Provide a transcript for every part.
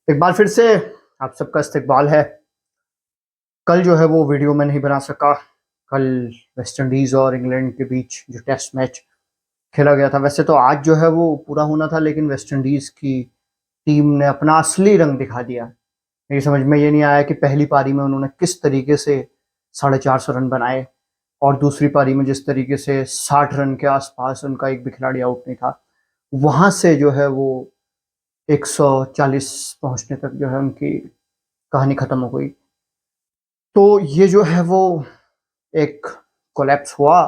एक बार फिर से आप सबका इस्तकबाल है। कल जो है वो वीडियो मैं नहीं बना सका। कल वेस्ट इंडीज़ और इंग्लैंड के बीच जो टेस्ट मैच खेला गया था, वैसे तो आज जो है वो पूरा होना था, लेकिन वेस्ट इंडीज़ की टीम ने अपना असली रंग दिखा दिया। मेरी समझ में ये नहीं आया कि पहली पारी में उन्होंने किस तरीके से 450 रन बनाए और दूसरी पारी में जिस तरीके से 60 रन के आसपास उनका एक भी खिलाड़ी आउट नहीं था, वहां से जो है वो 140 पहुंचने तक जो है उनकी कहानी खत्म हो गई। तो ये जो है वो एक कोलैप्स हुआ।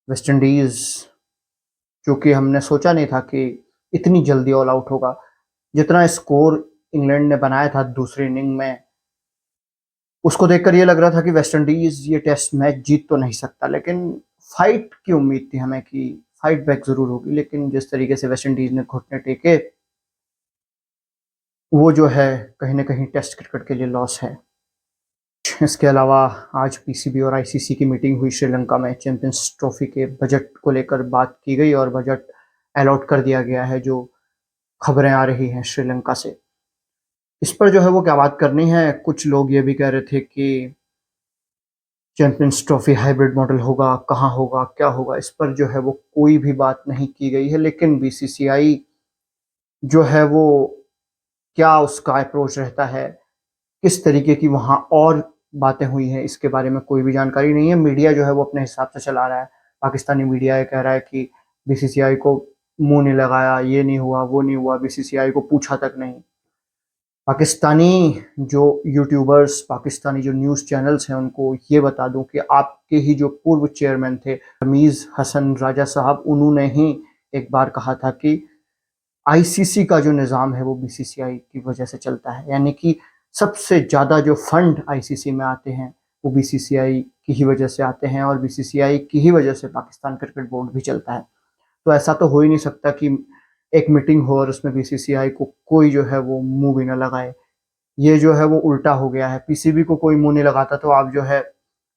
वेस्ट इंडीज, जो कि हमने सोचा नहीं था कि इतनी जल्दी ऑल आउट होगा। जितना स्कोर इंग्लैंड ने बनाया था दूसरी इनिंग में, उसको देखकर ये लग रहा था कि वेस्ट इंडीज ये टेस्ट मैच जीत तो नहीं सकता, लेकिन फाइट की उम्मीद थी हमें कि फाइट बैक जरूर होगी। लेकिन जिस तरीके से वेस्ट इंडीज ने घुटने टेके, वो जो है कहीं ना कहीं टेस्ट क्रिकेट के लिए लॉस है। इसके अलावा आज पीसीबी और आईसीसी की मीटिंग हुई श्रीलंका में। चैंपियंस ट्रॉफी के बजट को लेकर बात की गई और बजट अलॉट कर दिया गया है, जो खबरें आ रही हैं श्रीलंका से। इस पर जो है वो क्या बात करनी है। कुछ लोग ये भी कह रहे थे कि चैंपियंस ट्रॉफी हाइब्रिड मॉडल होगा, कहाँ होगा, क्या होगा, इस पर जो है वो कोई भी बात नहीं की गई है। लेकिन बीसीसीआई जो है वो क्या उसका अप्रोच रहता है, किस तरीके की वहाँ और बातें हुई हैं, इसके बारे में कोई भी जानकारी नहीं है। मीडिया जो है वो अपने हिसाब से चला रहा है। पाकिस्तानी मीडिया ये कह रहा है कि बीसीसीआई को मुंह नहीं लगाया, ये नहीं हुआ, वो नहीं हुआ, बीसीसीआई को पूछा तक नहीं। पाकिस्तानी जो यूट्यूबर्स, पाकिस्तानी जो न्यूज़ चैनल्स हैं, उनको ये बता दूं कि आपके ही जो पूर्व चेयरमैन थे रमीज़ हसन राजा साहब, उन्होंने ही एक बार कहा था कि आईसीसी का जो निज़ाम है वो बीसीसीआई की वजह से चलता है। यानी कि सबसे ज़्यादा जो फंड आईसीसी में आते हैं वो बीसीसीआई की ही वजह से आते हैं, और बीसीसीआई की ही वजह से पाकिस्तान क्रिकेट बोर्ड भी चलता है। तो ऐसा तो हो ही नहीं सकता कि एक मीटिंग हो और उसमें बीसीसीआई को कोई जो है वो मुंह भी ना लगाए। ये जो है वो उल्टा हो गया है। पीसीबी को कोई मुंह नहीं लगाता तो आप जो है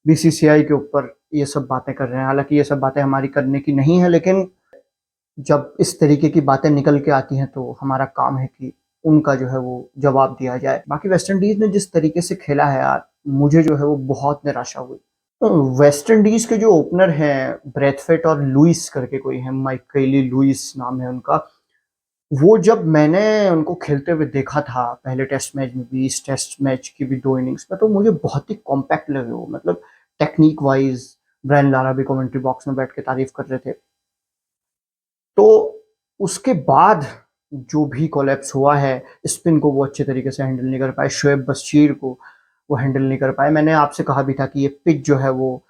बीसीसीआई के ऊपर ये सब बातें कर रहे हैं। हालांकि ये सब बातें हमारी करने की नहीं है, लेकिन जब इस तरीके की बातें निकल के आती हैं तो हमारा काम है कि उनका जो है वो जवाब दिया जाए। बाकी वेस्ट इंडीज ने जिस तरीके से खेला है यार, मुझे जो है वो बहुत निराशा हुई। तो वेस्ट इंडीज के जो ओपनर हैं ब्रैथवेट और लुइस करके कोई है, माइकली लुइस नाम है उनका। वो जब मैंने उनको खेलते हुए देखा था पहले टेस्ट मैच में भी, इस टेस्ट मैच की भी 2 इनिंग्स में, तो मुझे बहुत ही कॉम्पैक्ट लगे वो। मतलब टेक्निक वाइज ब्रायन लारा भी कमेंट्री बॉक्स में बैठ के तारीफ कर रहे थे। तो उसके बाद जो भी कोलैप्स हुआ है, स्पिन को वो अच्छे तरीके से हैंडल नहीं कर पाए, शोएब बशीर को वो हैंडल नहीं कर पाए। मैंने आपसे कहा भी था कि ये पिच जो है वो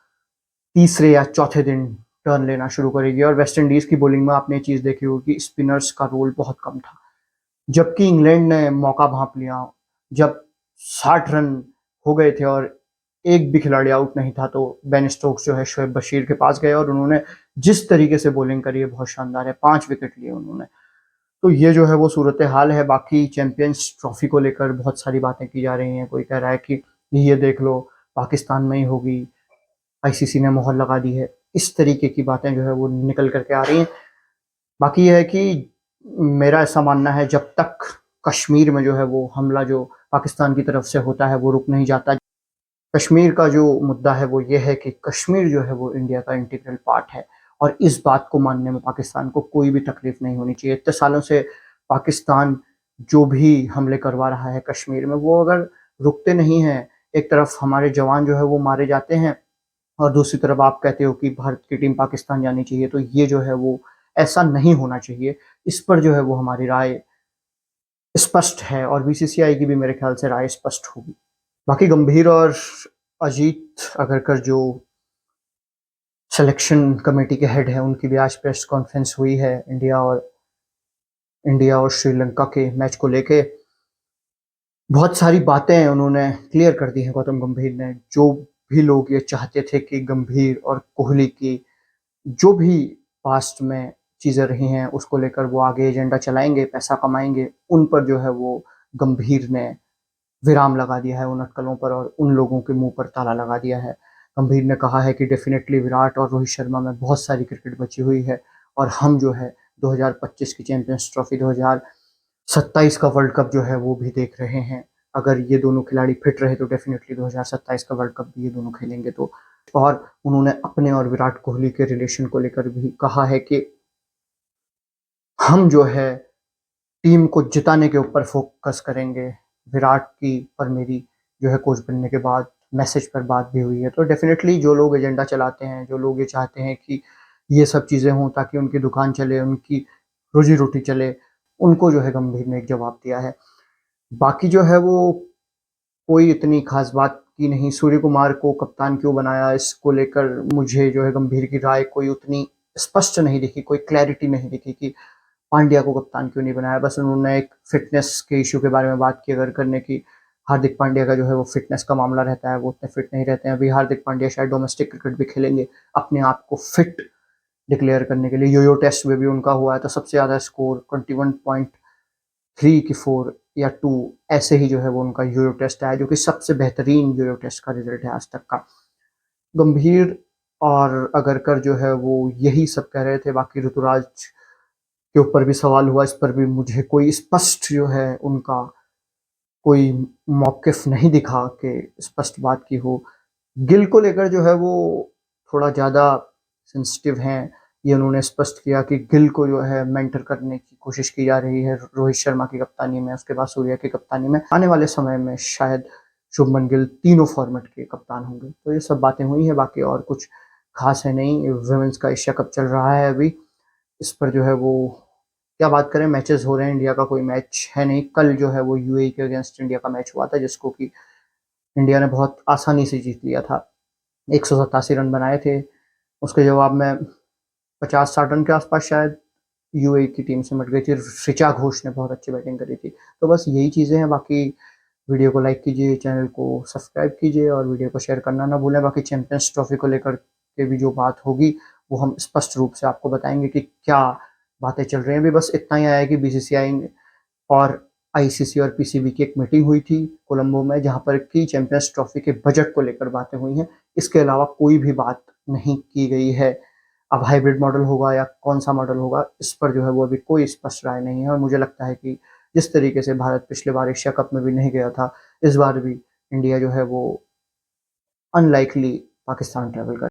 तीसरे या चौथे दिन टर्न लेना शुरू करेगी। और वेस्ट इंडीज की बॉलिंग में आपने ये चीज देखी होगी कि स्पिनर्स का रोल बहुत कम था, जबकि इंग्लैंड ने मौका भांप लिया। जब 60 रन हो गए थे और एक भी खिलाड़ी आउट नहीं था, तो बेन स्टोक्स जो है शोएब बशीर के पास गए और उन्होंने जिस तरीके से बॉलिंग करी है बहुत शानदार है। 5 विकेट लिए उन्होंने। तो ये जो है वो सूरत हाल है। बाकी चैंपियंस ट्रॉफी को लेकर बहुत सारी बातें की जा रही हैं। कोई कह रहा है कि ये देख लो पाकिस्तान में ही होगी, आईसीसी ने मोहर लगा दी है। इस तरीके की बातें जो है वो निकल करके आ रही हैं। बाकी यह है कि मेरा ऐसा मानना है, जब तक कश्मीर में जो है वो हमला जो पाकिस्तान की तरफ से होता है वो रुक नहीं जाता। कश्मीर का जो मुद्दा है वो ये है कि कश्मीर जो है वो इंडिया का इंटीग्रल पार्ट है, और इस बात को मानने में पाकिस्तान को कोई भी तकलीफ नहीं होनी चाहिए। इतने सालों से पाकिस्तान जो भी हमले करवा रहा है कश्मीर में, वो अगर रुकते नहीं हैं, एक तरफ हमारे जवान जो है वो मारे जाते हैं और दूसरी तरफ आप कहते हो कि भारत की टीम पाकिस्तान जानी चाहिए, तो ये जो है वो ऐसा नहीं होना चाहिए। इस पर जो है वो हमारी राय स्पष्ट है और बीसीसीआई की भी मेरे ख्याल से राय स्पष्ट होगी। बाकी गंभीर और अजीत अगरकर जो सिलेक्शन कमेटी के हेड हैं, उनकी भी आज प्रेस कॉन्फ्रेंस हुई है इंडिया और श्रीलंका के मैच को लेके। बहुत सारी बातें उन्होंने क्लियर कर दी हैं गौतम गंभीर ने। जो भी लोग ये चाहते थे कि गंभीर और कोहली की जो भी पास्ट में चीज़ें रही हैं उसको लेकर वो आगे एजेंडा चलाएंगे, पैसा कमाएंगे, उन पर जो है वो गंभीर ने विराम लगा दिया है, उन अटकलों पर और उन लोगों के मुंह पर ताला लगा दिया है। गंभीर ने कहा है कि डेफिनेटली विराट और रोहित शर्मा में बहुत सारी क्रिकेट बची हुई है, और हम जो है 2025 की चैंपियंस ट्रॉफी, 27 का वर्ल्ड कप जो है वो भी देख रहे हैं। अगर ये दोनों खिलाड़ी फिट रहे तो डेफिनेटली 2027 का वर्ल्ड कप भी ये दोनों खेलेंगे। तो और उन्होंने अपने और विराट कोहली के रिलेशन को लेकर भी कहा है कि हम जो है टीम को जिताने के ऊपर फोकस करेंगे। विराट की और मेरी जो है कोच बनने के बाद मैसेज पर बात भी हुई है। तो डेफिनेटली जो लोग एजेंडा चलाते हैं, जो लोग ये चाहते हैं कि ये सब चीज़ें हों ताकि उनकी दुकान चले, उनकी रोज़ी-रोटी चले, उनको जो है गंभीर ने एक जवाब दिया है। बाकी जो है वो कोई इतनी ख़ास बात की नहीं। सूर्य कुमार को कप्तान क्यों बनाया, इसको लेकर मुझे जो है गंभीर की राय कोई उतनी स्पष्ट नहीं दिखी, कोई क्लैरिटी नहीं दिखी कि पांड्या को कप्तान क्यों नहीं बनाया। बस उन्होंने एक फ़िटनेस के इश्यू के बारे में बात की अगर करने की। हार्दिक पांड्या का जो है वो फ़िटनेस का मामला रहता है, वो उतने फ़िट नहीं रहते हैं। अभी हार्दिक पांड्या शायद डोमेस्टिक क्रिकेट भी खेलेंगे, अपने आप को फ़िट डिक्लेयर करने के लिए। यो-यो टेस्ट में भी उनका हुआ है, तो सबसे ज़्यादा स्कोर 21.3 की 4 या 2 ऐसे ही जो है वो उनका यो-यो टेस्ट आया, जो कि सबसे बेहतरीन यो-यो टेस्ट का रिज़ल्ट है आज तक का। गंभीर और अगरकर जो है वो यही सब कह रहे थे। बाकी ऋतुराज के ऊपर भी सवाल हुआ, इस पर भी मुझे कोई स्पष्ट जो है उनका कोई मौक़िफ़ नहीं दिखा कि स्पष्ट बात की हो। गिल को लेकर जो है वो थोड़ा ज़्यादा सेंसिटिव हैं। ये उन्होंने स्पष्ट किया कि गिल को जो है मेंटर करने की कोशिश की जा रही है रोहित शर्मा की कप्तानी में, उसके बाद सूर्या की कप्तानी में। आने वाले समय में शायद शुभमन गिल तीनों फॉर्मेट के कप्तान होंगे। तो ये सब बातें हुई हैं, बाकी और कुछ ख़ास है नहीं। वुमेन्स का एशिया कप चल रहा है अभी, इस पर जो है वो क्या बात करें, मैचेस हो रहे हैं। इंडिया का कोई मैच है नहीं। कल जो है वो यूएई के अगेंस्ट इंडिया का मैच हुआ था, जिसको कि इंडिया ने बहुत आसानी से जीत लिया था। 187 रन बनाए थे। उसके जवाब में 50-60 रन के आसपास शायद यूएई की टीम सिमट गई थी। ऋचा घोष ने बहुत अच्छी बैटिंग करी थी। तो बस यही चीज़ें हैं। बाकी वीडियो को लाइक कीजिए, चैनल को सब्सक्राइब कीजिए और वीडियो को शेयर करना ना भूलें। बाकी चैंपियंस ट्रॉफी को लेकर के भी जो बात होगी वो हम स्पष्ट रूप से आपको बताएंगे कि क्या बातें चल रही हैं। अभी बस इतना ही आया है कि बीसीसीआई और आईसीसी और पीसीबी की एक मीटिंग हुई थी कोलंबो में, जहां पर की चैंपियंस ट्रॉफी के बजट को लेकर बातें हुई हैं। इसके अलावा कोई भी बात नहीं की गई है। अब हाइब्रिड मॉडल होगा या कौन सा मॉडल होगा, इस पर जो है वो अभी कोई स्पष्ट राय नहीं है। और मुझे लगता है कि जिस तरीके से भारत पिछले बार एशिया कप में भी नहीं गया था, इस बार भी इंडिया जो है वो अनलाइकली पाकिस्तान ट्रैवल कर